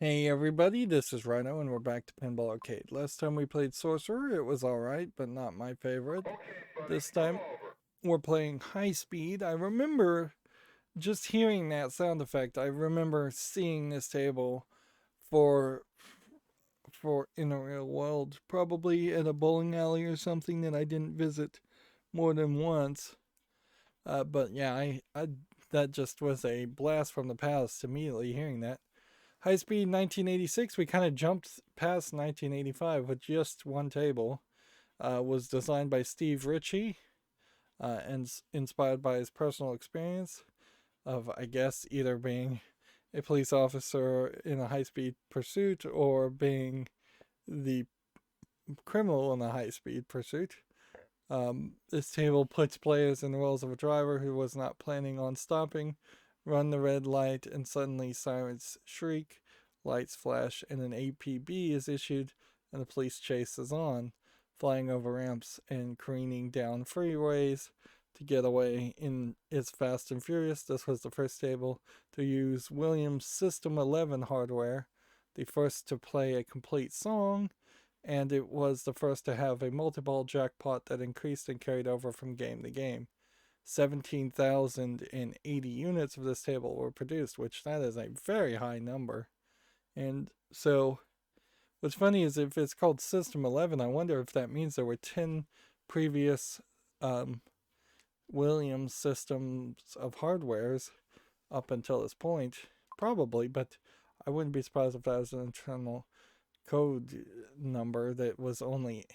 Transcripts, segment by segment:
Hey everybody, this is Rydo and we're back to Pinball Arcade. Last time we played Sorcerer, it was alright, but not my favorite. This time we're playing High Speed. I remember just hearing that sound effect. I remember seeing this table for in the real world, probably at a bowling alley or something that I didn't visit more than once. But yeah, I that just was a blast from the past immediately hearing that. High Speed 1986, we kind of jumped past 1985 with just one table. Was designed by Steve Ritchie and inspired by his personal experience of, I guess, either being a police officer in a high speed pursuit or being the criminal in a high speed pursuit. This table puts players in the roles of a driver who was not planning on stopping, run the red light, and suddenly sirens shriek, lights flash, and an APB is issued, and the police chase is on, flying over ramps and careening down freeways to get away. In its Fast and Furious, this was the first table to use Williams System 11 hardware, the first to play a complete song, and it was the first to have a multi-ball jackpot that increased and carried over from game to game. 17,080 units of this table were produced, which that is a very high number. And so what's funny is if it's called System 11, I wonder if that means there were 10 previous um, Williams systems of hardwares up until this point. Probably, but I wouldn't be surprised if that was an internal code number that was only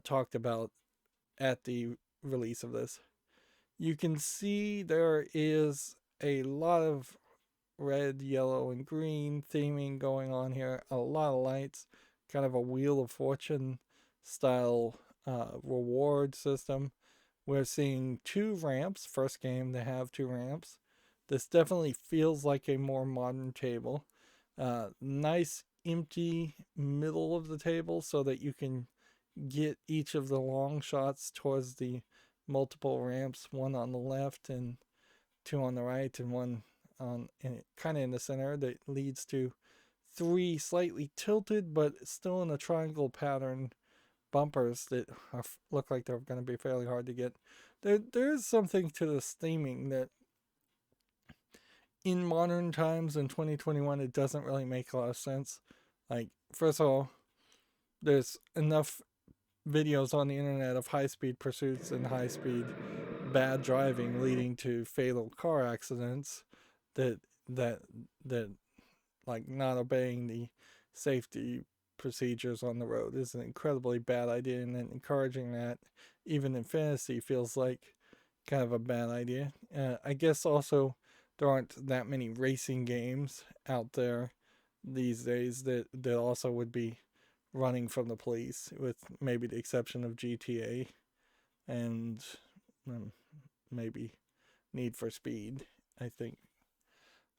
talked about at the release of this. You can see there is a lot of red, yellow, and green theming going on here. A lot of lights, kind of a Wheel of Fortune style reward system. We're seeing two ramps. First game to have two ramps. This definitely feels like a more modern table. Nice empty middle of the table so that you can get each of the long shots towards the multiple ramps, one on the left and two on the right, and one on kind of in the center that leads to three slightly tilted but still in a triangle pattern bumpers that look like they're going to be fairly hard to get. There's something to this theming that in modern times in 2021 it doesn't really make a lot of sense. Like, first of all, there's enough videos on the internet of high speed pursuits and high speed bad driving leading to fatal car accidents that that that like not obeying the safety procedures on the road is an incredibly bad idea, and then encouraging that even in fantasy feels like kind of a bad idea. I guess also there aren't that many racing games out there these days that also would be running from the police, with maybe the exception of GTA and um, maybe Need for Speed. I think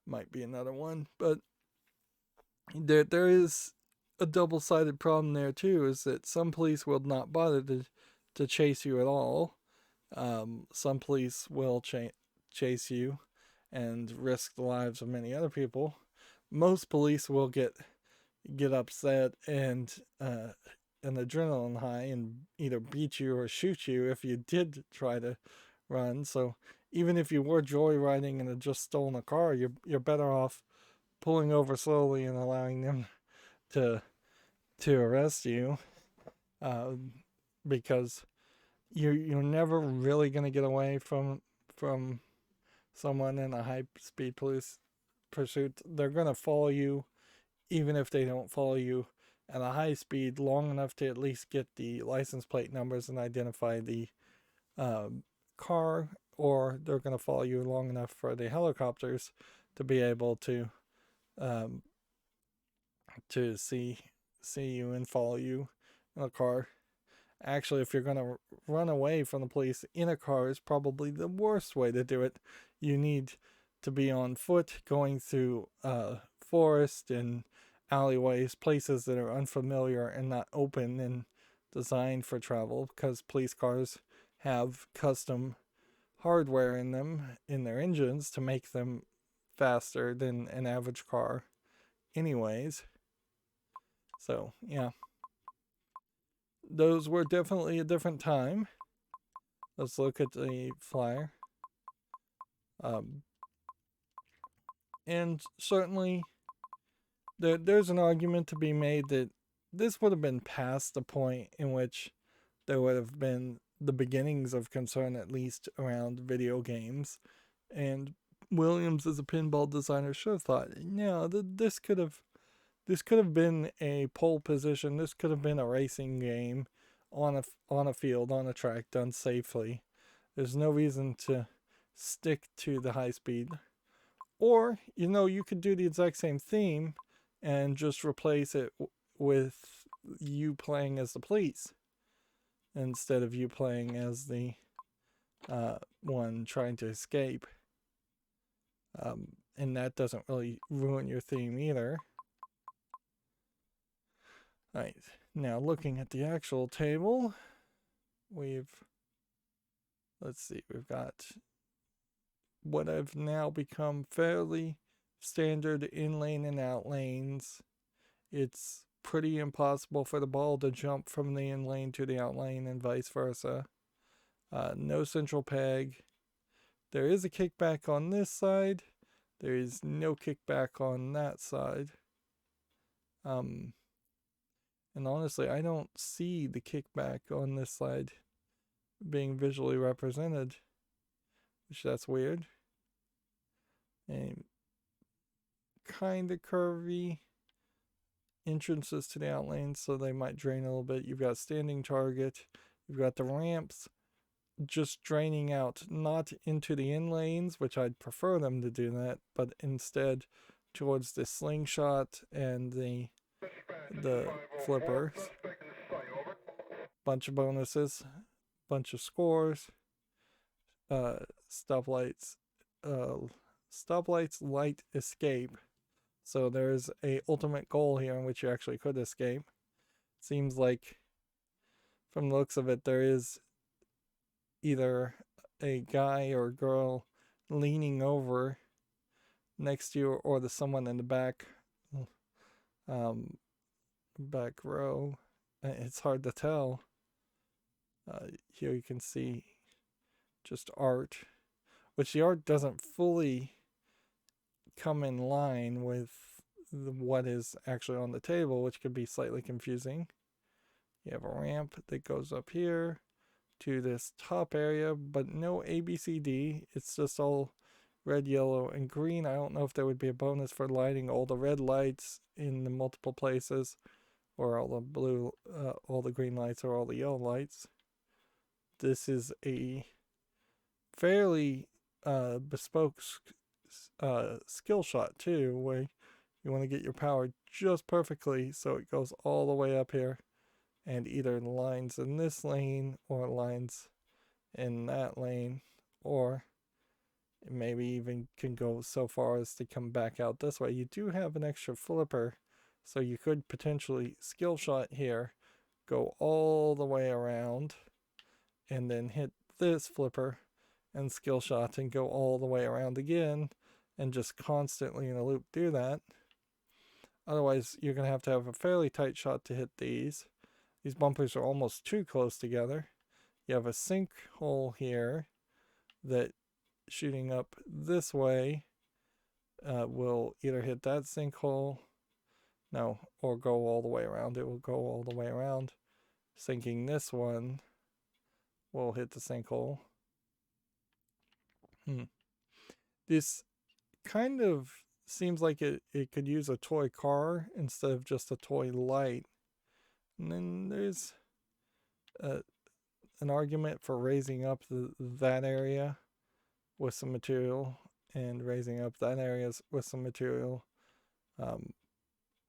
might be another one, but there is a double sided problem there too. Is that some police will not bother to chase you at all. Some police will chase you and risk the lives of many other people. Most police will get upset and an adrenaline high and either beat you or shoot you if you did try to run. So even if you were joyriding and had just stolen a car, you're better off pulling over slowly and allowing them to arrest you, uh, because you're never really gonna get away from someone in a high speed police pursuit. They're gonna follow you even if they don't follow you at a high speed long enough to at least get the license plate numbers and identify the uh, car, or they're going to follow you long enough for the helicopters to be able um, to see you and follow you in a car. Actually, if you're going to run away from the police in a car, is probably the worst way to do it. You need to be on foot going through forest and alleyways, places that are unfamiliar and not open and designed for travel, because police cars have custom hardware in their engines to make them faster than an average car anyways. So, yeah. Those were definitely a different time. Let's look at the flyer. And certainly, there's an argument to be made that this would have been past the point in which there would have been the beginnings of concern, at least around video games. And Williams, as a pinball designer, should have thought, no, this could have been a pole position. This could have been a racing game on a field, on a track, done safely. There's no reason to stick to the high speed. Or, you could do the exact same theme and just replace it with you playing as the police instead of you playing as the one trying to escape. And that doesn't really ruin your theme either. Alright, now looking at the actual table, we've got what have now become fairly standard in-lane and out-lanes. It's pretty impossible for the ball to jump from the in-lane to the out-lane and vice versa. No central peg. There is a kickback on this side. There is no kickback on that side. And honestly, I don't see the kickback on this side being visually represented, which that's weird. And kind of curvy entrances to the outlanes, so they might drain a little bit. You've got standing target. You've got the ramps just draining out, not into the in lanes, which I'd prefer them to do that, but instead towards the slingshot and the flippers. Bunch of bonuses, bunch of scores, stoplights, light escape. So there's a ultimate goal here in which you actually could escape. Seems like, from the looks of it, there is either a guy or girl leaning over next to you, or there's someone in the back row. It's hard to tell. Here you can see just art, which the art doesn't fully come in line with what is actually on the table, which could be slightly confusing. You have a ramp that goes up here to this top area, but no ABCD. It's just all red, yellow, and green. I don't know if there would be a bonus for lighting all the red lights in the multiple places, or all the blue, all the green lights, or all the yellow lights. This is a fairly bespoke skill shot too, where you want to get your power just perfectly so it goes all the way up here, and either lines in this lane or lines in that lane, or maybe even can go so far as to come back out this way. You do have an extra flipper, so you could potentially skill shot here, go all the way around, and then hit this flipper and skill shot and go all the way around again, and just constantly in a loop do that. Otherwise, you're going to have a fairly tight shot to hit these. These bumpers are almost too close together. You have a sinkhole here that, shooting up this way, will either hit that sinkhole, or go all the way around. It will go all the way around. Sinking this one will hit the sinkhole. This kind of seems like it could use a toy car instead of just a toy light. And then there's an argument for raising up that area with some material, and raising up that area with some material,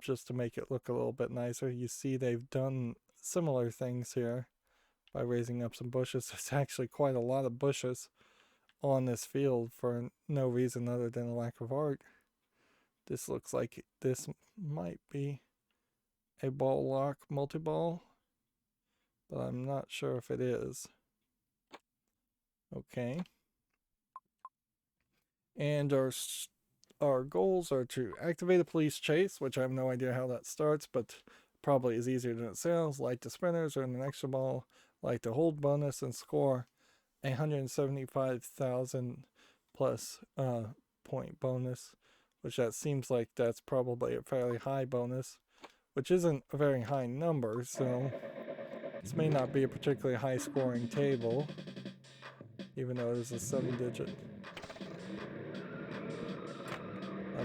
just to make it look a little bit nicer. You see they've done similar things here by raising up some bushes. There's actually quite a lot of bushes on this field for no reason other than a lack of art. This looks like this might be a ball lock multi-ball, but I'm not sure if it is. Okay. And our our goals are to activate a police chase, which I have no idea how that starts, but probably is easier than it sounds. Light the spinners, earn an extra ball, light the hold bonus, and score 175,000 plus point bonus, which that seems like that's probably a fairly high bonus, which isn't a very high number, so this may not be a particularly high scoring table, even though it is a 7-digit.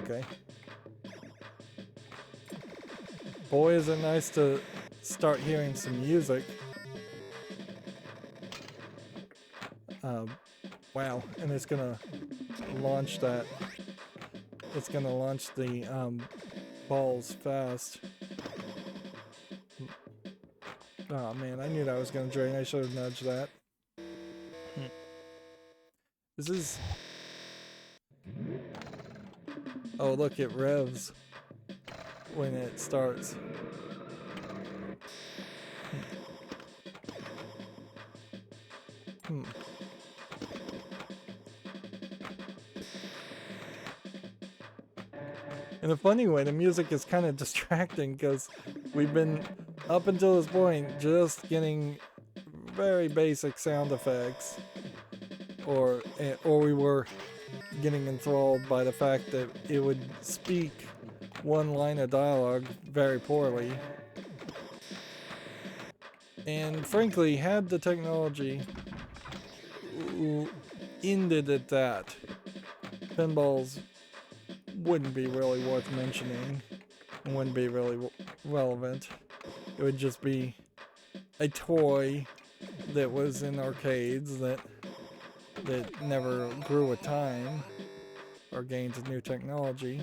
Okay. Boy, is it nice to start hearing some music. Wow, and it's gonna launch that. It's gonna launch the balls fast. Oh man, I knew that was gonna drain. I should have nudged that. This is... Oh look, it revs when it starts. In a funny way, the music is kind of distracting because we've been, up until this point, just getting very basic sound effects. Or we were getting enthralled by the fact that it would speak one line of dialogue very poorly. And frankly, had the technology ended at that, pinballs wouldn't be really worth mentioning and wouldn't be really relevant. It would just be a toy that was in arcades that never grew with time or gained new technology.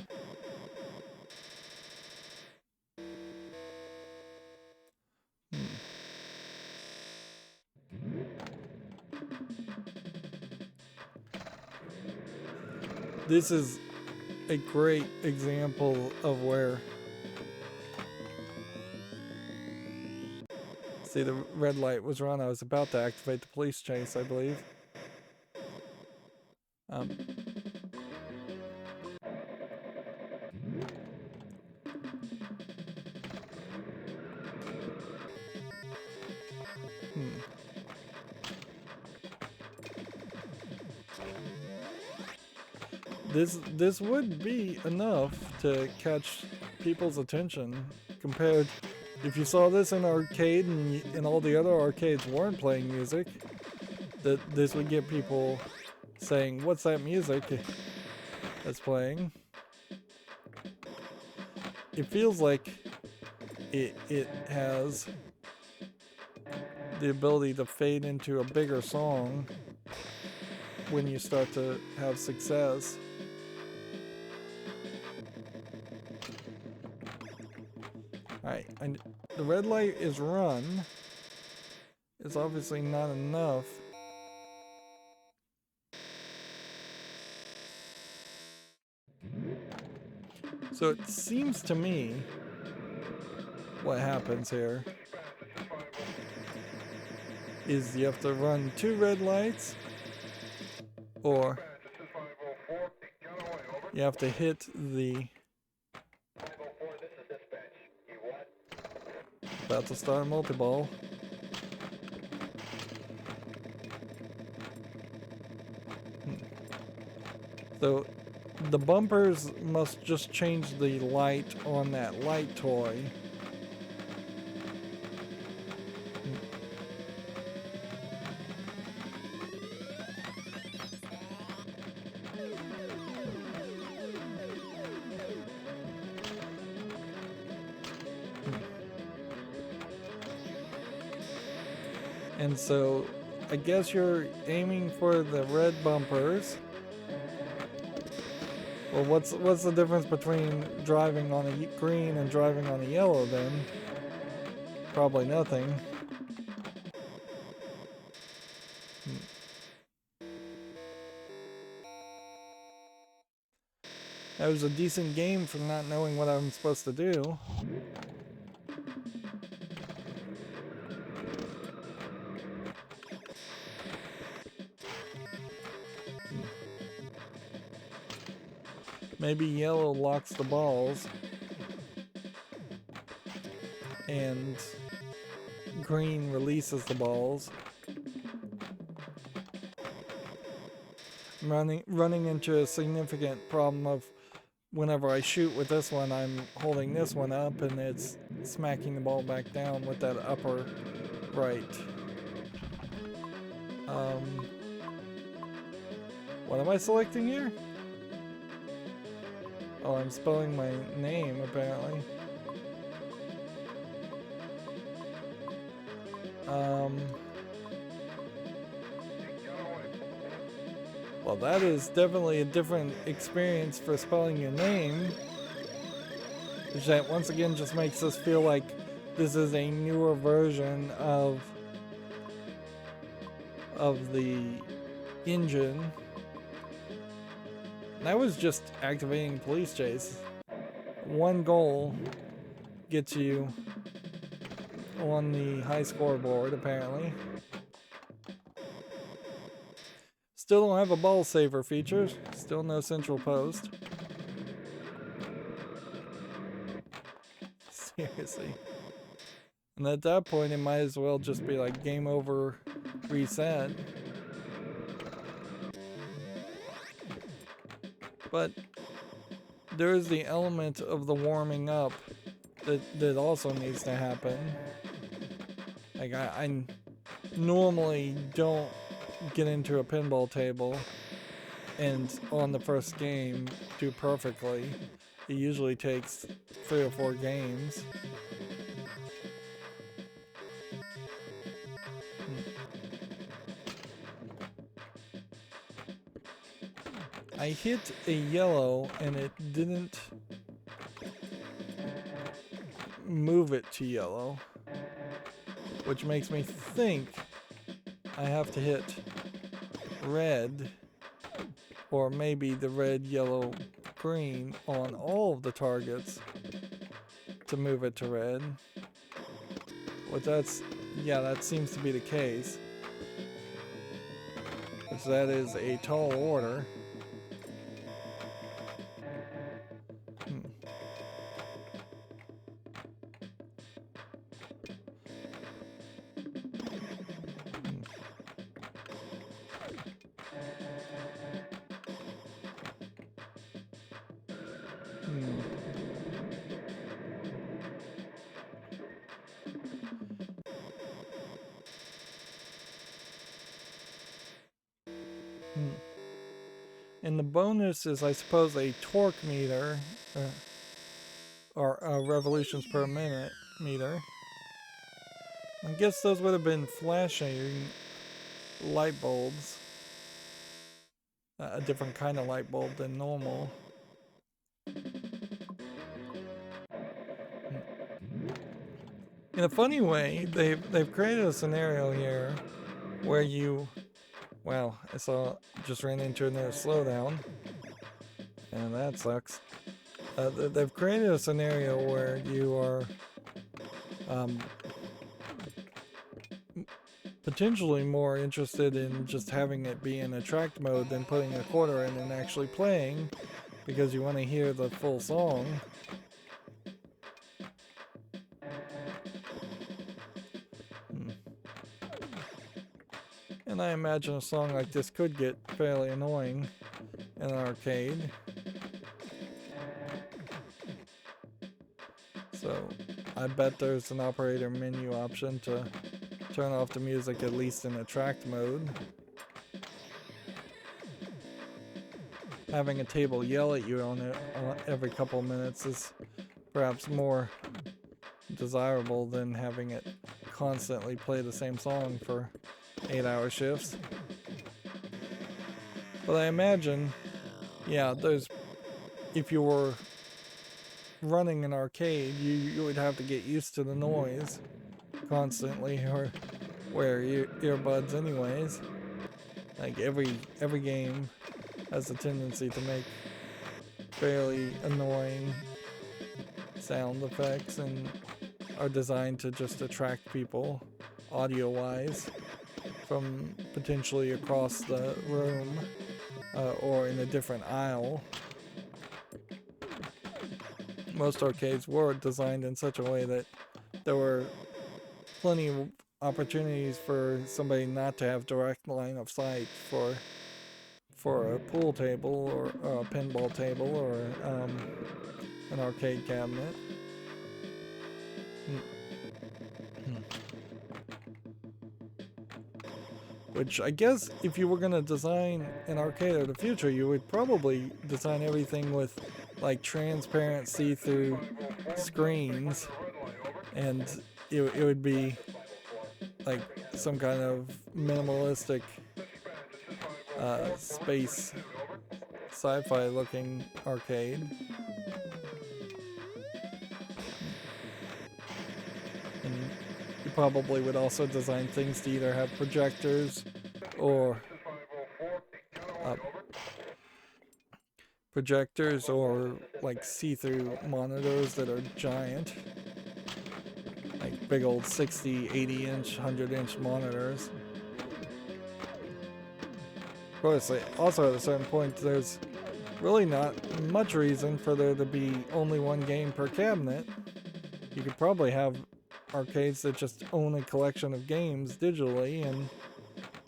This is a great example of where, see, the red light was run. I was about to activate the police chase, I believe. This would be enough to catch people's attention compared, if you saw this in arcade and all the other arcades weren't playing music, that this would get people saying, what's that music that's playing? It feels like it has the ability to fade into a bigger song when you start to have success. Alright, and the red light is run. It's obviously not enough. So it seems to me what happens here is you have to run 2 red lights, or you have to hit the... About to start a multi-ball. So the bumpers must just change the light on that light toy. And so I guess you're aiming for the red bumpers. Well, what's the difference between driving on a green and driving on a yellow then? Probably nothing. That was a decent game for not knowing what I'm supposed to do. Maybe yellow locks the balls and green releases the balls. I'm running into a significant problem of whenever I shoot with this one, I'm holding this one up and it's smacking the ball back down with that upper right. What am I selecting here? Oh, I'm spelling my name apparently. Well, that is definitely a different experience for spelling your name. Which that once again just makes us feel like this is a newer version of the engine. And that was just activating police chase. One goal gets you on the high scoreboard, apparently. Still don't have a ball saver feature. Still no central post. Seriously. And at that point, it might as well just be like game over, reset. But there's the element of the warming up that also needs to happen. Like I normally don't get into a pinball table and on the first game do perfectly. It usually takes 3 or 4 games. I hit a yellow and it didn't move it to yellow, which makes me think I have to hit red, or maybe the red, yellow, green on all of the targets to move it to red. But yeah, that seems to be the case. Which that is a tall order. And the bonus is, I suppose, a torque meter, or revolutions per minute meter. I guess those would have been flashing light bulbs. A different kind of light bulb than normal. In a funny way, they've created a scenario here where you... Wow, just ran into another slowdown. And that sucks. They've created a scenario where you are potentially more interested in just having it be in attract mode than putting a quarter in and actually playing, because you want to hear the full song. And I imagine a song like this could get fairly annoying in an arcade. So I bet there's an operator menu option to turn off the music, at least in attract mode. Having a table yell at you on it every couple minutes is perhaps more desirable than having it constantly play the same song for 8-hour shifts. But I imagine, yeah, if you were running an arcade, you would have to get used to the noise constantly, or wear earbuds anyways. Like every game has a tendency to make fairly annoying sound effects and are designed to just attract people audio-wise from potentially across the room or in a different aisle. most arcades were designed in such a way that there were plenty of opportunities for somebody not to have direct line of sight for a pool table or a pinball table or an arcade cabinet. Which I guess if you were going to design an arcade of the future, you would probably design everything with like transparent see-through screens, and it would be like some kind of minimalistic space sci-fi looking arcade. And you probably would also design things to either have projectors or like see-through monitors that are giant, like big old 60, 80 inch, 100 inch monitors. Of course, also at a certain point, there's really not much reason for there to be only one game per cabinet. You could probably have arcades that just own a collection of games digitally,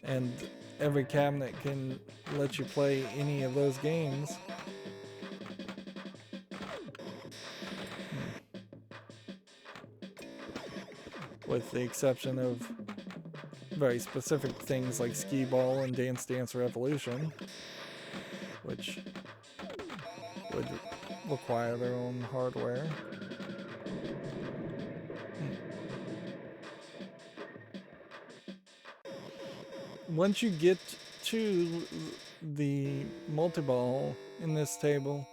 and every cabinet can let you play any of those games. With the exception of very specific things like Skee Ball and Dance Dance Revolution, which would require their own hardware. Once you get to the multi-ball in this table,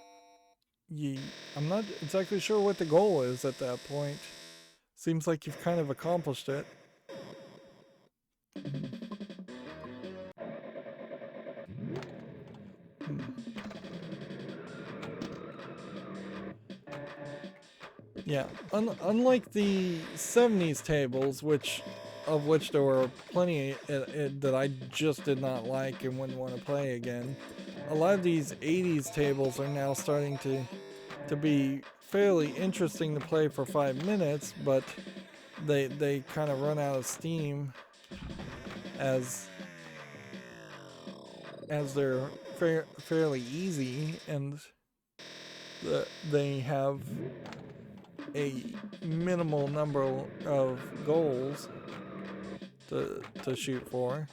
I'm not exactly sure what the goal is at that point. Seems like you've kind of accomplished it. Yeah, unlike the 70s tables, of which there were plenty that I just did not like and wouldn't want to play again, a lot of these 80s tables are now starting to be fairly interesting to play for 5 minutes, but they kind of run out of steam as they're fairly easy, and they have a minimal number of goals to shoot for.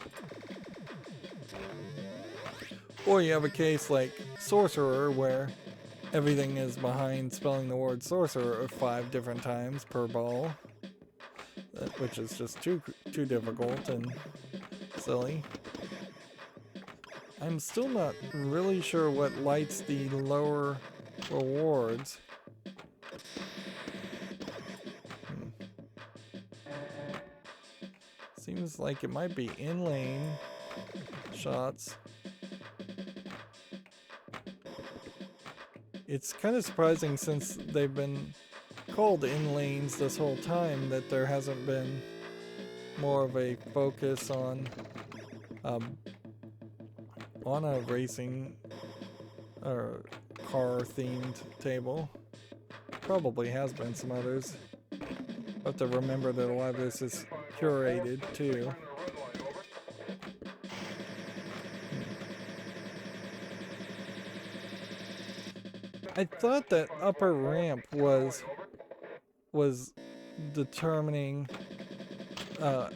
Or you have a case like Sorcerer, where everything is behind spelling the word sorcerer 5 different times per ball, which is just too difficult and silly. I'm still not really sure what lights the lower rewards. Seems like it might be in-lane shots. It's kind of surprising, since they've been called in-lanes this whole time, that there hasn't been more of a focus on a racing or car-themed table. Probably has been some others. I have to remember that a lot of this is curated too. I thought that upper ramp was determining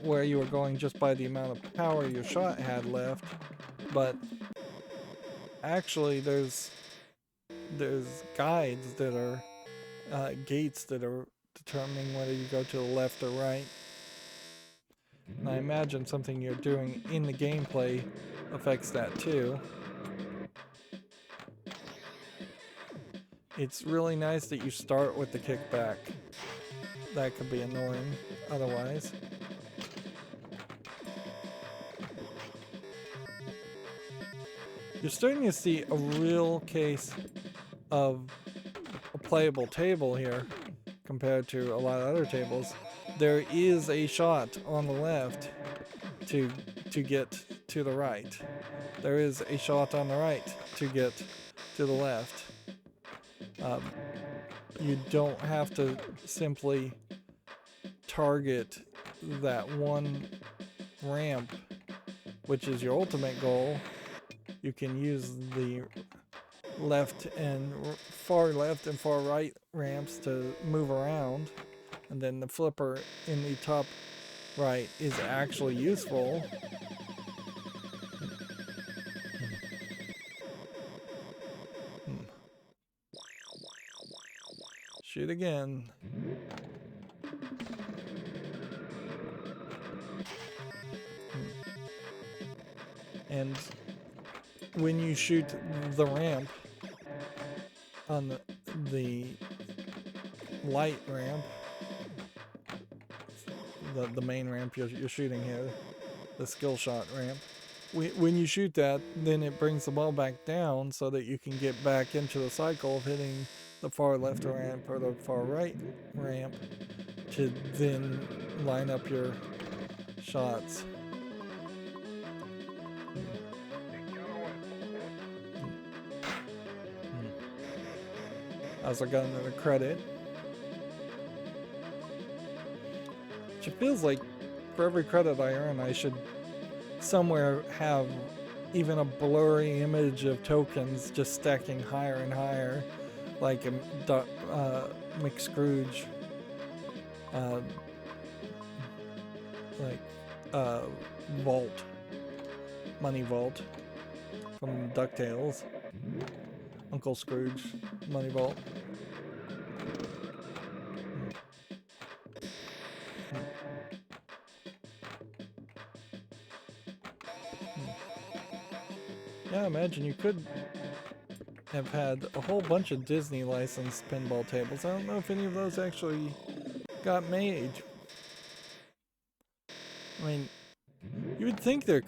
where you were going just by the amount of power your shot had left, but actually there's guides that are gates that are determining whether you go to the left or right. And I imagine something you're doing in the gameplay affects that too. It's really nice that you start with the kickback. That could be annoying otherwise. You're starting to see a real case of a playable table here compared to a lot of other tables. There is a shot on the left to get to the right. There is a shot on the right to get to the left. you don't have to simply target that one ramp, which is your ultimate goal. You can use the left and far right ramps to move around, and then the flipper in the top right is actually useful. Shoot again. And when you shoot the ramp on the light ramp, the main ramp you're shooting here, the skill shot ramp, when you shoot that, then it brings the ball back down so that you can get back into the cycle of hitting the far left ramp or the far right ramp to then line up your shots. I also got another credit. Which it feels like for every credit I earn, I should somewhere have even a blurry image of tokens just stacking higher and higher, like a McScrooge, vault, money vault from DuckTales, Uncle Scrooge money vault. Yeah, I imagine you could have had a whole bunch of Disney licensed pinball tables. I don't know if any of those actually got made. I mean, you would think there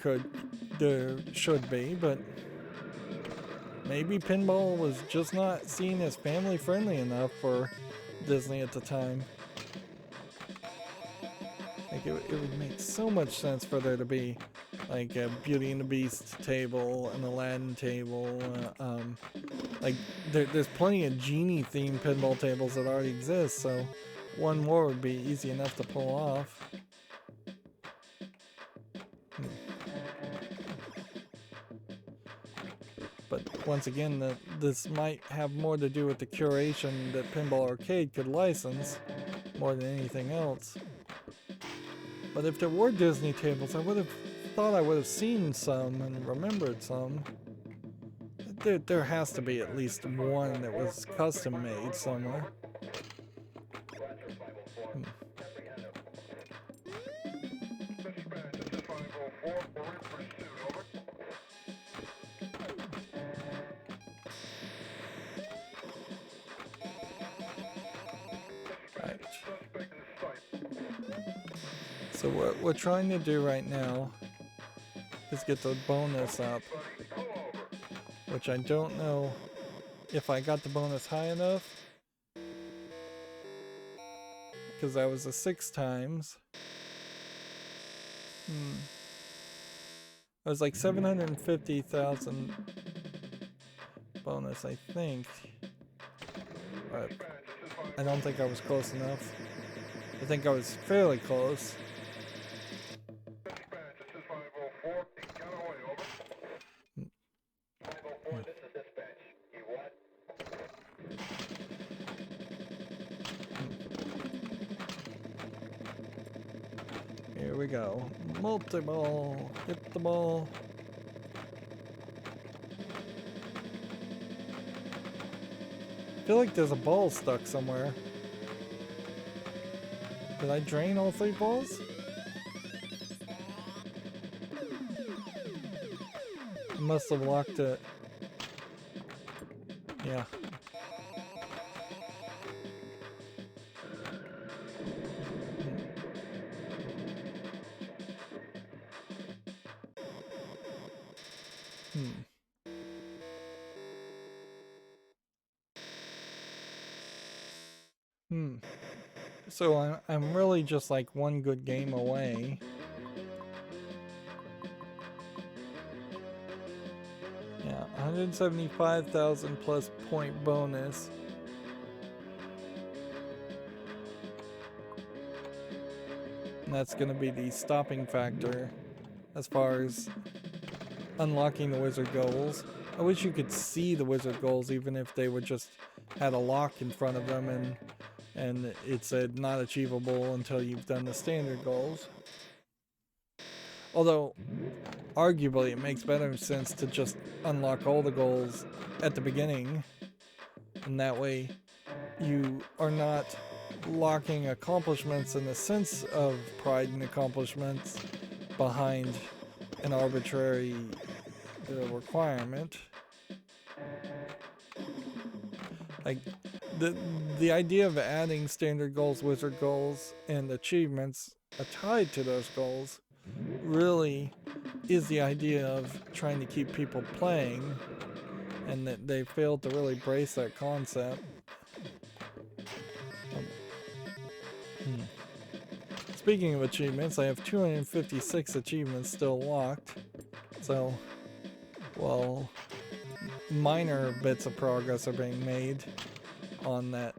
should be, but maybe pinball was just not seen as family friendly enough for Disney at the time. Like it would make so much sense for there to be like a Beauty and the Beast table, an Aladdin table, like there's plenty of genie themed pinball tables that already exist, so one more would be easy enough to pull off. But once again, this might have more to do with the curation that Pinball Arcade could license more than anything else. But if there were Disney tables, I would have seen some and remembered some. There has to be at least one that was custom made somewhere. Right. So what we're trying to do right now is get the bonus up, which I don't know if I got the bonus high enough, because that was a 6 times. It was like 750,000 bonus, I think, but I don't think I was close enough. I think I was fairly close. Here we go. Multi-ball. Hit the ball. I feel like there's a ball stuck somewhere. Did I drain all 3 balls? I must have locked it. Yeah. So I'm really just like one good game away. Yeah, 175,000 plus point bonus. And that's going to be the stopping factor as far as unlocking the wizard goals. I wish you could see the wizard goals even if they were just had a lock in front of them and it said not achievable until you've done the standard goals. Although, arguably, it makes better sense to just unlock all the goals at the beginning, and that way you are not locking accomplishments in the sense of pride and accomplishments behind an arbitrary requirement. Like, the idea of adding standard goals, wizard goals, and achievements tied to those goals really is the idea of trying to keep people playing, and that they failed to really brace that concept. Speaking of achievements, I have 256 achievements still locked, so, well, minor bits of progress are being made on that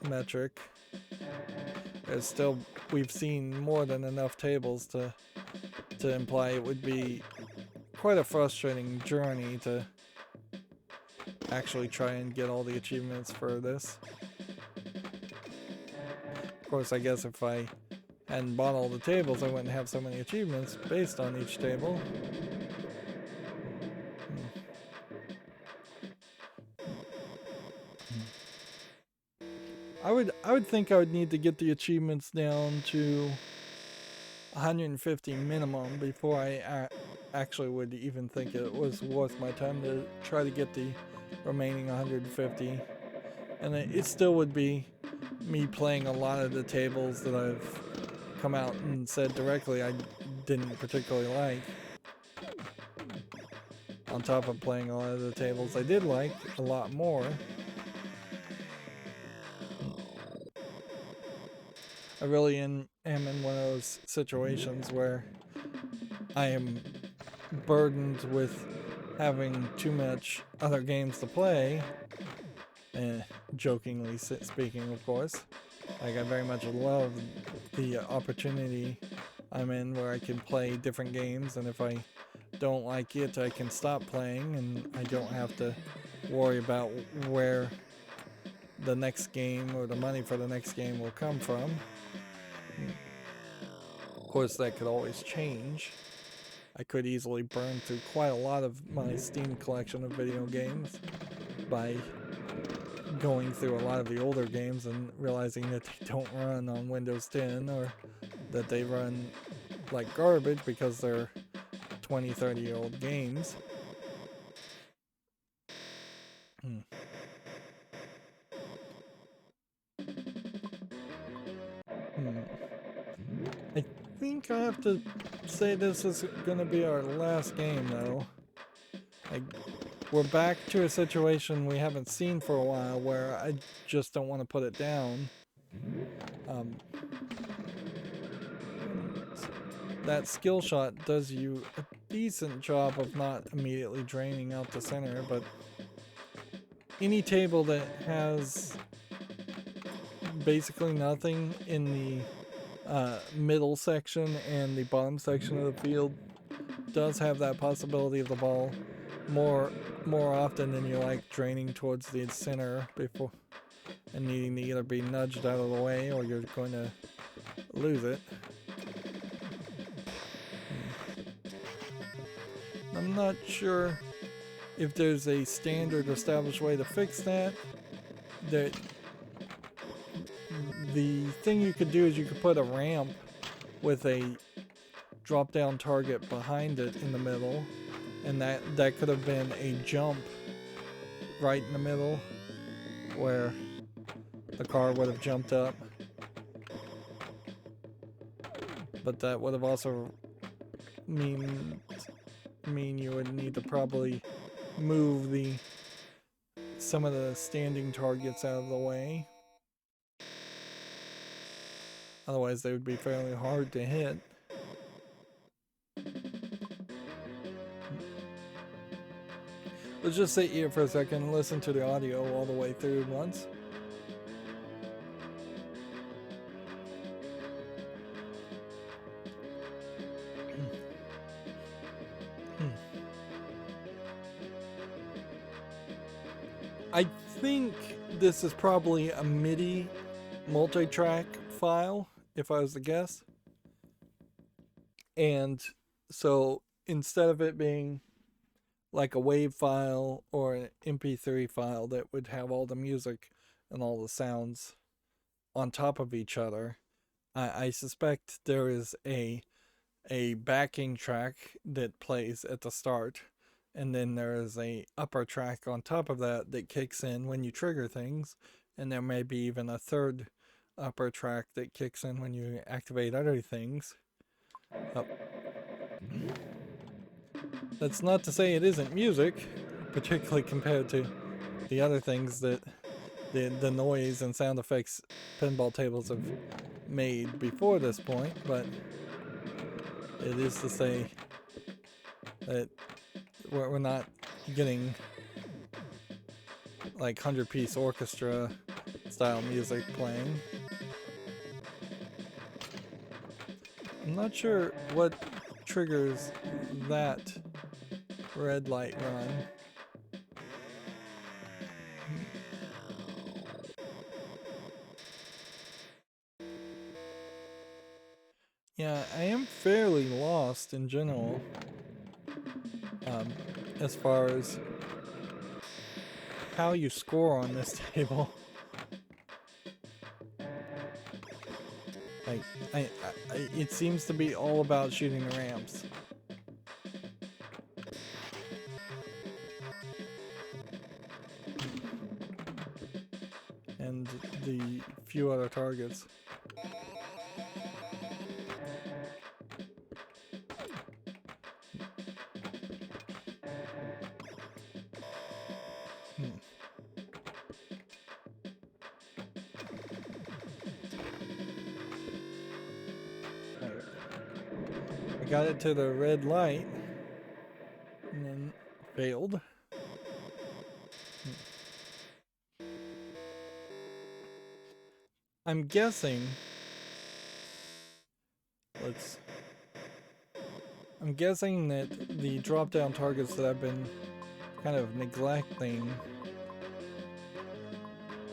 metric. There's still, we've seen more than enough tables to imply it would be quite a frustrating journey to actually try and get all the achievements for this. Of course, I guess if I hadn't bought all the tables, I wouldn't have so many achievements based on each table. I would think I would need to get the achievements down to 150 minimum before I actually would even think it was worth my time to try to get the remaining 150. And it still would be me playing a lot of the tables that I've come out and said directly I didn't particularly like, on top of playing a lot of the tables I did like a lot more. I really am in one of those situations where I am burdened with having too much other games to play, jokingly speaking, of course. Like, I very much love the opportunity I'm in where I can play different games, and if I don't like it, I can stop playing, and I don't have to worry about where the next game or the money for the next game will come from. Of course, that could always change. I could easily burn through quite a lot of my Steam collection of video games by going through a lot of the older games and realizing that they don't run on Windows 10, or that they run like garbage because they're 20, 30-year-old games. I think I have to say this is going to be our last game, though. We're back to a situation we haven't seen for a while where I just don't want to put it down. That skill shot does you a decent job of not immediately draining out the center, but any table that has basically nothing in the middle section and the bottom section of the field does have that possibility of the ball more often than you like draining towards the center before and needing to either be nudged out of the way or you're going to lose it. I'm not sure if there's a standard established way to fix that. The thing you could do is you could put a ramp with a drop down target behind it in the middle, and that could have been a jump right in the middle where the car would have jumped up, but that would have also mean you would need to probably move some of the standing targets out of the way. Otherwise, they would be fairly hard to hit. Let's just sit here for a second and listen to the audio all the way through once. I think this is probably a MIDI multi-track file, if I was to guess. And so instead of it being like a WAV file or an MP3 file that would have all the music and all the sounds on top of each other, I suspect there is a backing track that plays at the start, and then there is a upper track on top of that that kicks in when you trigger things, and there may be even a third upper track that kicks in when you activate other things. That's not to say it isn't music, particularly compared to the other things that the noise and sound effects pinball tables have made before this point, but it is to say that we're not getting like 100-piece orchestra style music playing. I'm not sure what triggers that red light run. Yeah, I am fairly lost in general as far as how you score on this table. Like, it seems to be all about shooting the ramps. And the few other targets. I got it to the red light and then failed. I'm guessing I'm guessing that the drop down targets that I've been kind of neglecting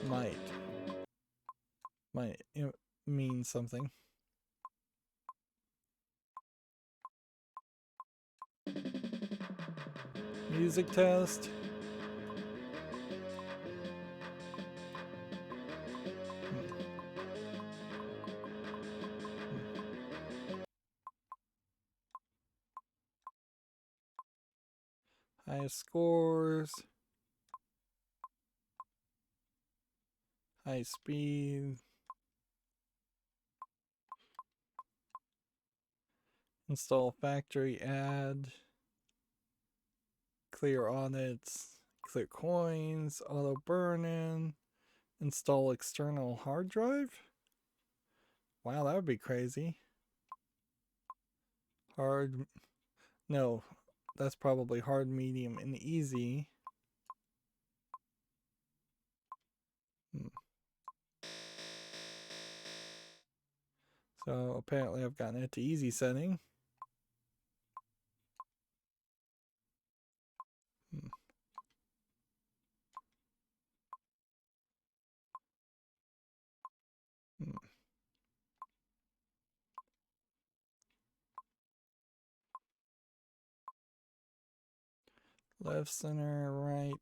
might mean something. Music test. Highest scores. High speed. Install factory add. Clear audits. Clear coins. Auto burn-in. Install external hard drive? Wow, that would be crazy. Hard. No, that's probably hard, medium, and easy. So apparently I've gotten it to easy setting. Left, center, right.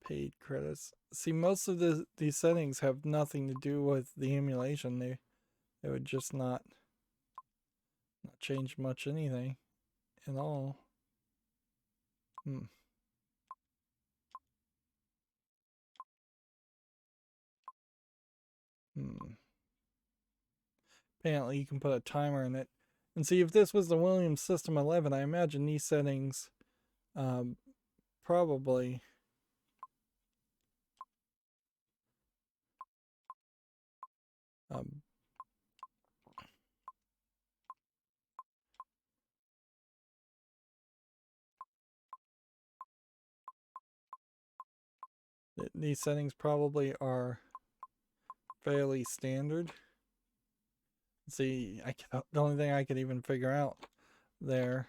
Paid credits. See, most of these settings have nothing to do with the emulation. They would just not change much anything at all. Apparently you can put a timer in it. And see, if this was the Williams System 11, I imagine these settings probably these settings probably are fairly standard. See, the only thing I could even figure out there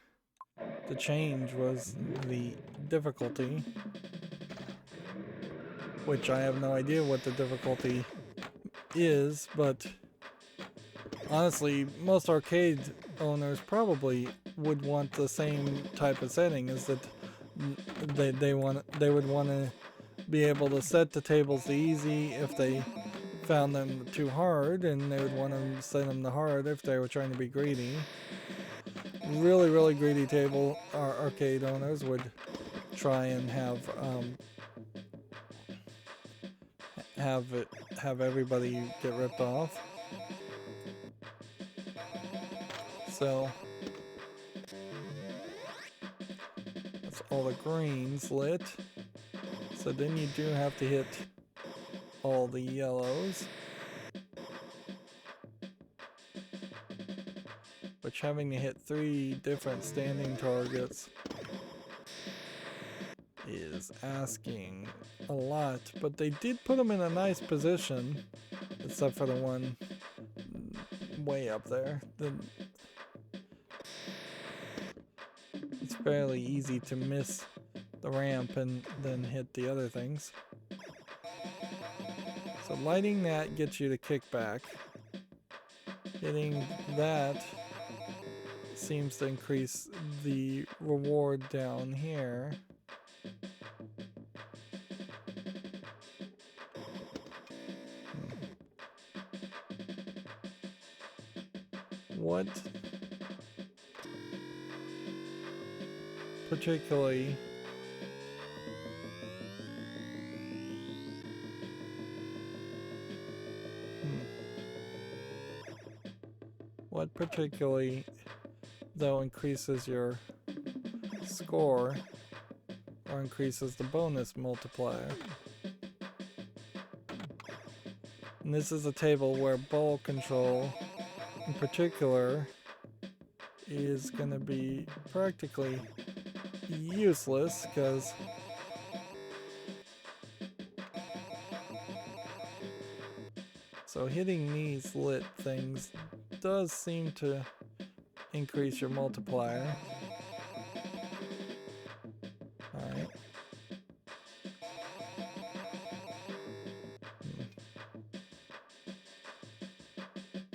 to change was the difficulty. which I have no idea what the difficulty is, but honestly, most arcade owners probably would want the same type of setting, is that they would want to be able to set the tables to easy if they found them too hard, and they would want to set them to hard if they were trying to be greedy. Really greedy arcade owners would try and have everybody get ripped off. So that's all the greens lit. So then you do have to hit all the yellows, which having to hit 3 different standing targets is asking a lot, but they did put them in a nice position, except for the one way up there. It's fairly easy to miss the ramp and then hit the other things. So lighting that gets you to kick back. Hitting that seems to increase the reward down here. What particularly though increases your score or increases the bonus multiplier? And this is a table where ball control in particular is going to be practically useless, because so hitting these lit things does seem to increase your multiplier. Alright.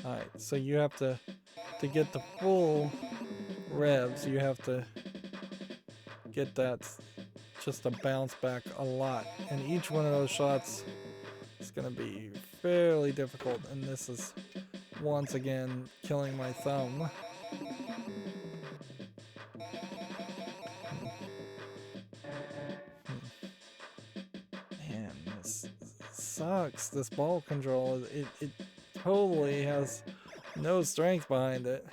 Alright, so you have to get the full revs, you have to get that just to bounce back a lot. And each one of those shots is going to be fairly difficult, and this is once again killing my thumb. Man, this sucks. This ball control, it totally has no strength behind it.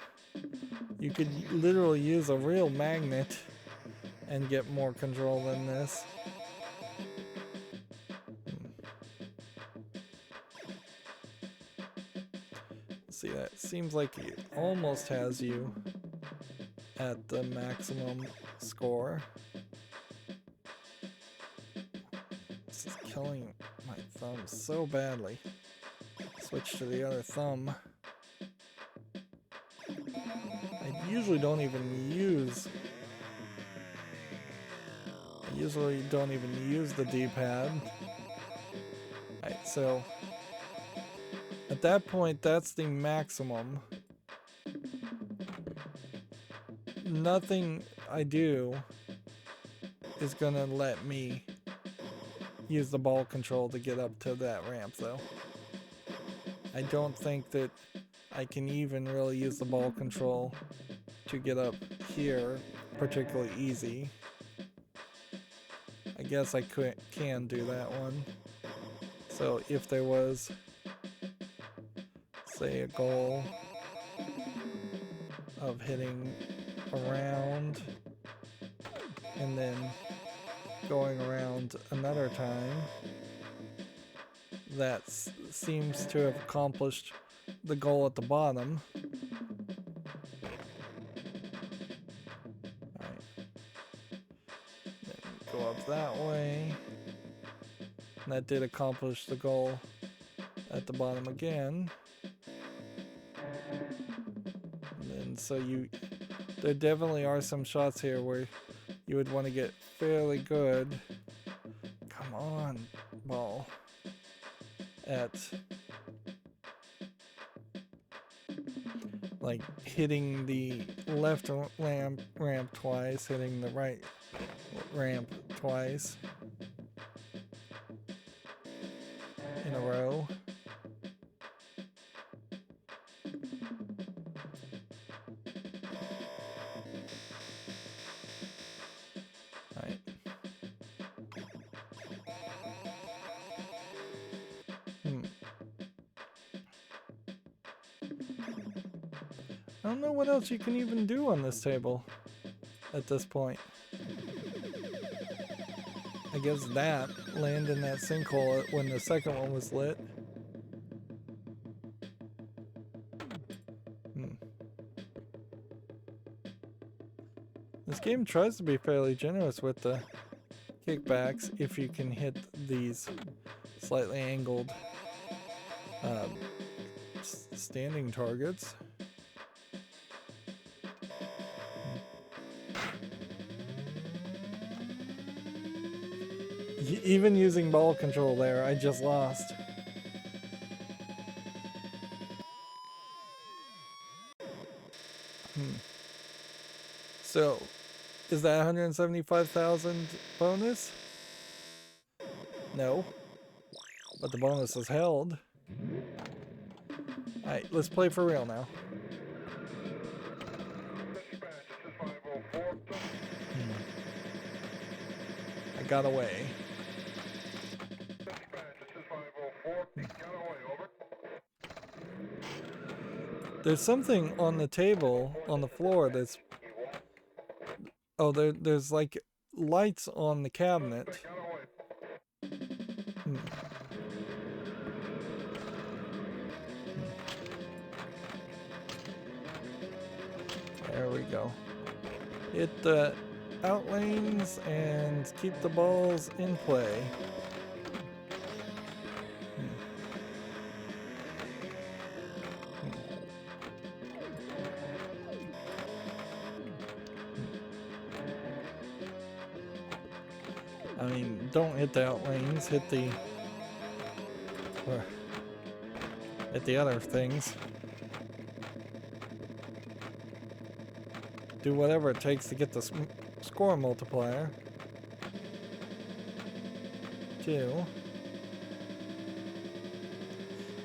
You could literally use a real magnet and get more control than this. See, that seems like it almost has you at the maximum score. This is killing my thumb so badly. Switch to the other thumb. I usually don't even use the D-pad. Alright, so at that point, that's the maximum. Nothing I do is gonna let me use the ball control to get up to that ramp, though. I don't think that I can even really use the ball control to get up here particularly easy. I guess I can do that one. So if there was, say, a goal of hitting around and then going around another time, that seems to have accomplished the goal at the bottom. Alright. Then go up that way. And that did accomplish the goal at the bottom again. And then so there definitely are some shots here where you would want to get fairly good. Come on, ball. at like hitting the left ramp twice, hitting the right ramp twice in a row. Alright. I don't know what else you can even do on this table at this point. I guess that, land in that sinkhole when the second one was lit. This game tries to be fairly generous with the kickbacks if you can hit these slightly angled standing targets. Even using ball control there, I just lost. So, is that 175,000 bonus? No. But the bonus is held. Alright, let's play for real now. I got away. There's something on the table, on the floor that's... Oh, there's like lights on the cabinet. There we go. Hit the outlanes and keep the balls in play. I mean, don't hit the outlanes, hit the other things. Do whatever it takes to get the score multiplier. 2.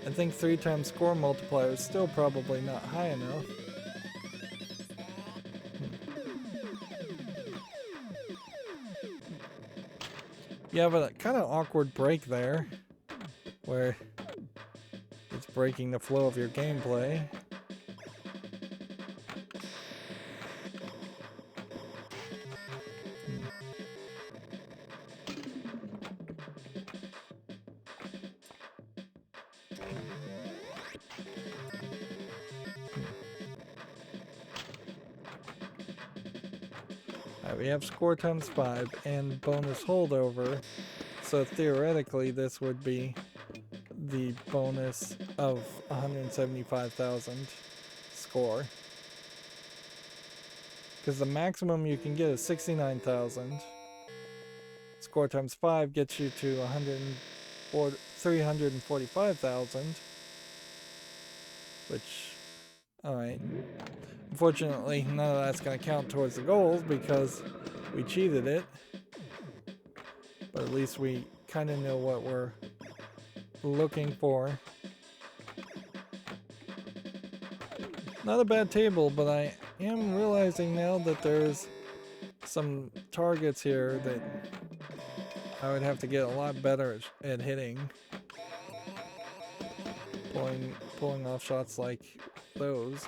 I think 3 times score multiplier is still probably not high enough. You have a kind of awkward break there, where it's breaking the flow of your gameplay. We have score times 5 and bonus holdover, so theoretically this would be the bonus of 175,000 score. Because the maximum you can get is 69,000. Score times 5 gets you to 345,000. Which, alright. Unfortunately, none of that's going to count towards the goals because we cheated it. But at least we kind of know what we're looking for. Not a bad table, but I am realizing now that there's some targets here that I would have to get a lot better at hitting. Pulling off shots like those.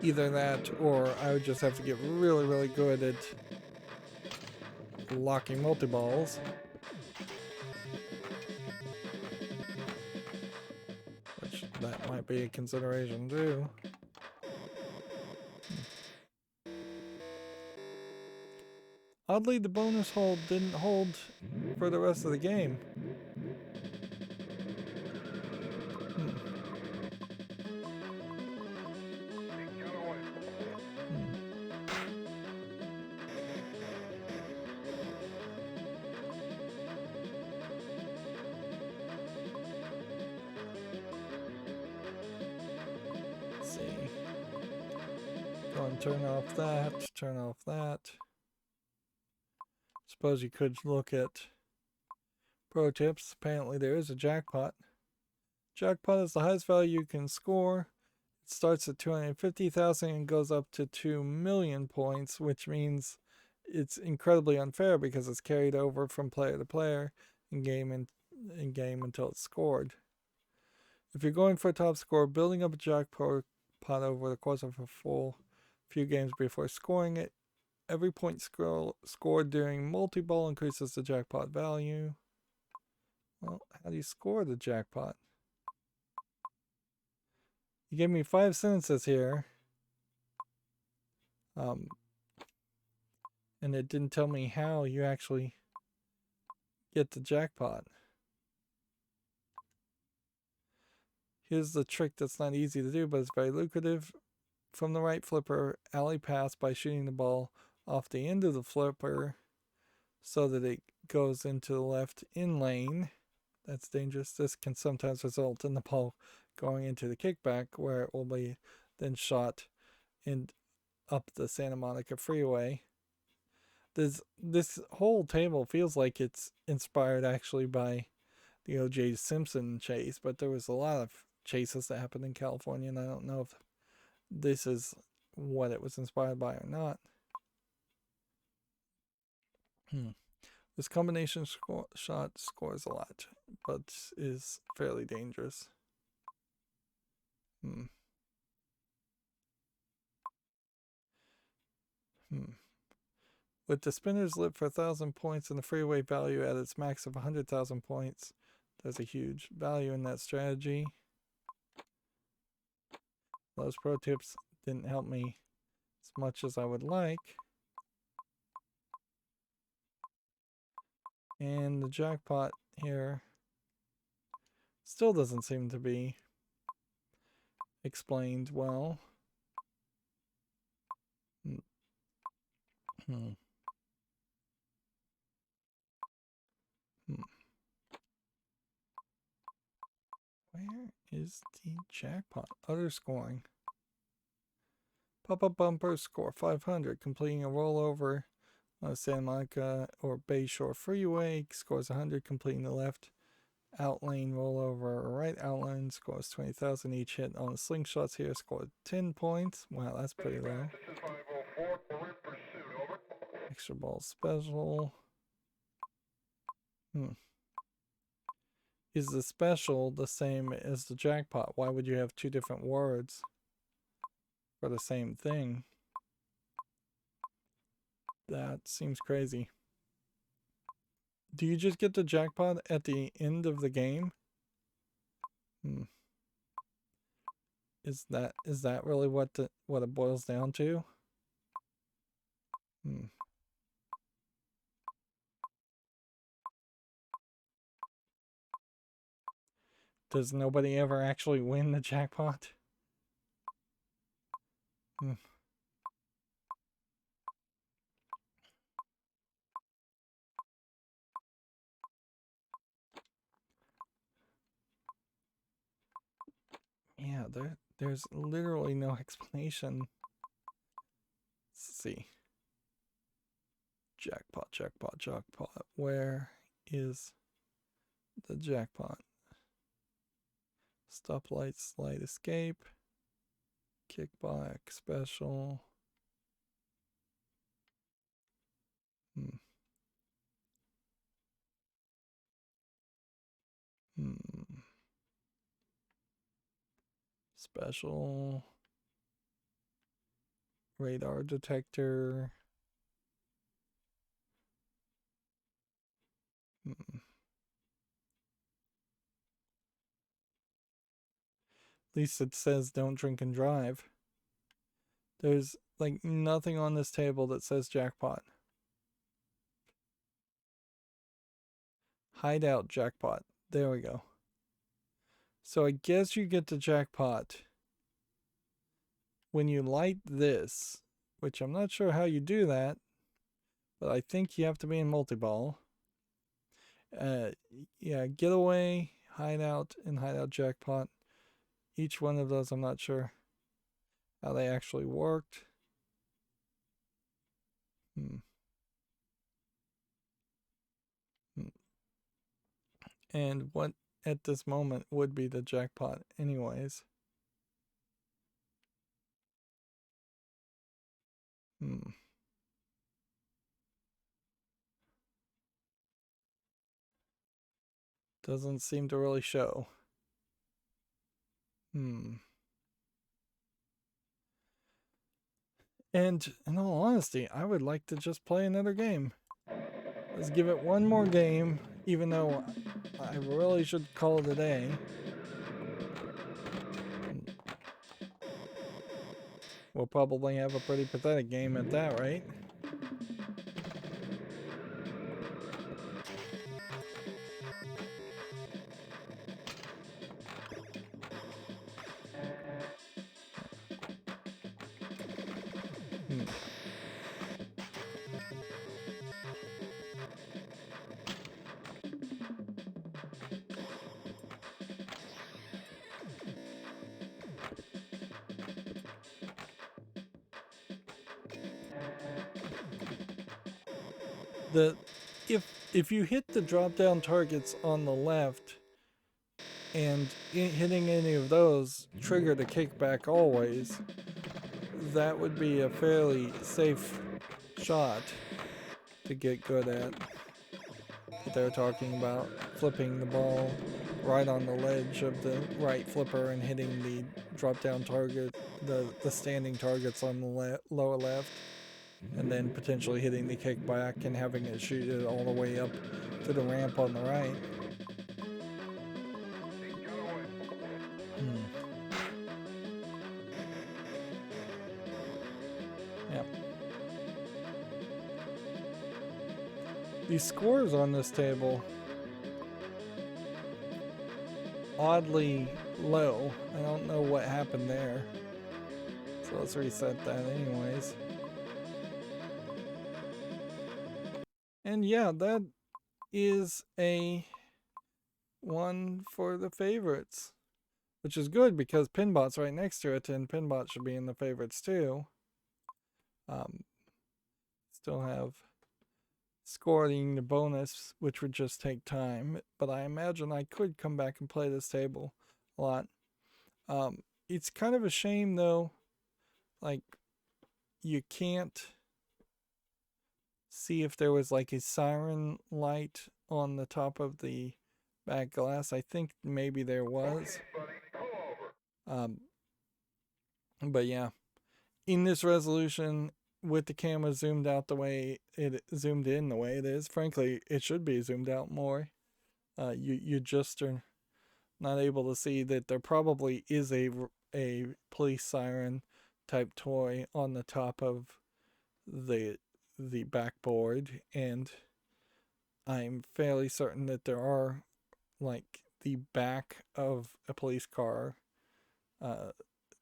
Either that, or I would just have to get really, really good at locking multi-balls. Which, that might be a consideration too. Oddly, the bonus hold didn't hold for the rest of the game. go and turn off that, turn off that. Suppose you could look at pro tips. Apparently there is a jackpot. Jackpot is the highest value you can score. It starts at 250,000 and goes up to 2 million points, which means it's incredibly unfair because it's carried over from player to player in game until it's scored. If you're going for a top score, building up a jackpot over the course of a full few games before scoring it, every point scored during multi-ball increases the jackpot value. Well, how do you score the jackpot? You gave me 5 sentences here. And it didn't tell me how you actually get the jackpot. Here's the trick that's not easy to do, but it's very lucrative. From the right flipper, alley pass by shooting the ball off the end of the flipper so that it goes into the left in lane. That's dangerous. This can sometimes result in the ball going into the kickback, where it will be then shot up the Santa Monica freeway. This whole table feels like it's inspired actually by the O.J. Simpson chase, but there was a lot of chases that happened in California, and I don't know if this is what it was inspired by or not. This combination shot scores a lot, but is fairly dangerous. With the spinner's lip for 1,000 points and the freeway value at its max of 100,000 points, there's a huge value in that strategy. Those pro tips didn't help me as much as I would like. And the jackpot here still doesn't seem to be explained well. Where is the jackpot? Other scoring. Pop-up bumper, score 500. Completing a rollover on Santa Monica or Bayshore Freeway scores 100. Completing the left out lane rollover or right out lane scores 20,000. Each hit on the slingshots here scored 10 points. Wow, that's pretty low. Extra ball special. Is the special the same as the jackpot? Why would you have two different words for the same thing? That seems crazy. Do you just get the jackpot at the end of the game? Is that really what it boils down to? Does nobody ever actually win the jackpot? Yeah, there's literally no explanation. Let's see. Jackpot, jackpot, jackpot. Where is the jackpot? Stoplight, slide escape. Kickback, special. Special. Radar detector. At least it says don't drink and drive. There's like nothing on this table that says jackpot. Hideout jackpot. There we go. So I guess you get the jackpot when you light this, which I'm not sure how you do that, but I think you have to be in multi-ball. Yeah, getaway, hideout, and hideout jackpot. Each one of those, I'm not sure how they actually worked. And what at this moment would be the jackpot anyways? Doesn't seem to really show. And in all honesty, I would like to just play another game. Let's give it one more game, even though I really should call it a day. We'll probably have a pretty pathetic game at that, right? If you hit the drop down targets on the left and hitting any of those trigger the kickback always, that would be a fairly safe shot to get good at. They're talking about flipping the ball right on the ledge of the right flipper and hitting the drop down target, the standing targets on the lower left, and then potentially hitting the kickback and having it shoot it all the way up to the ramp on the right. Yeah. The scores on this table oddly low. I don't know what happened there. So let's reset that anyways. And yeah, that is a one for the favorites, which is good because Pinbot's right next to it, and Pinbot should be in the favorites too. Still have scoring the bonus, which would just take time, but I imagine I could come back and play this table a lot. It's kind of a shame though, like you can't see if there was like a siren light on the top of the back glass. I think maybe there was. But yeah, in this resolution, with the camera zoomed out the way it zoomed in the way it is, frankly, it should be zoomed out more. You just are not able to see that there probably is a police siren type toy on the top of the backboard, and I'm fairly certain that there are like the back of a police car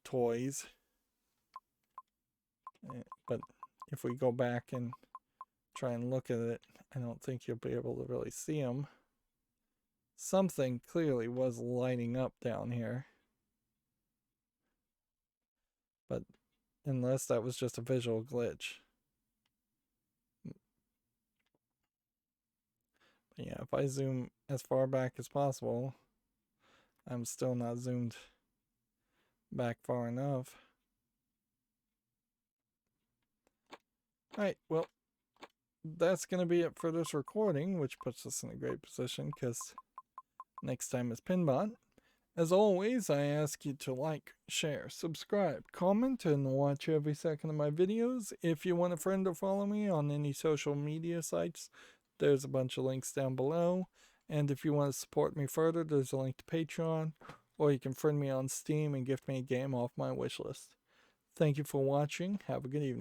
toys. But if we go back and try and look at it, I don't think you'll be able to really see them. Something clearly was lighting up down here. But unless that was just a visual glitch. But yeah, if I zoom as far back as possible, I'm still not zoomed back far enough. Alright, well, that's going to be it for this recording, which puts us in a great position because next time is Pinbot. As always, I ask you to like, share, subscribe, comment, and watch every second of my videos. If you want a friend or follow me on any social media sites, there's a bunch of links down below. And if you want to support me further, there's a link to Patreon, or you can friend me on Steam and gift me a game off my wishlist. Thank you for watching. Have a good evening.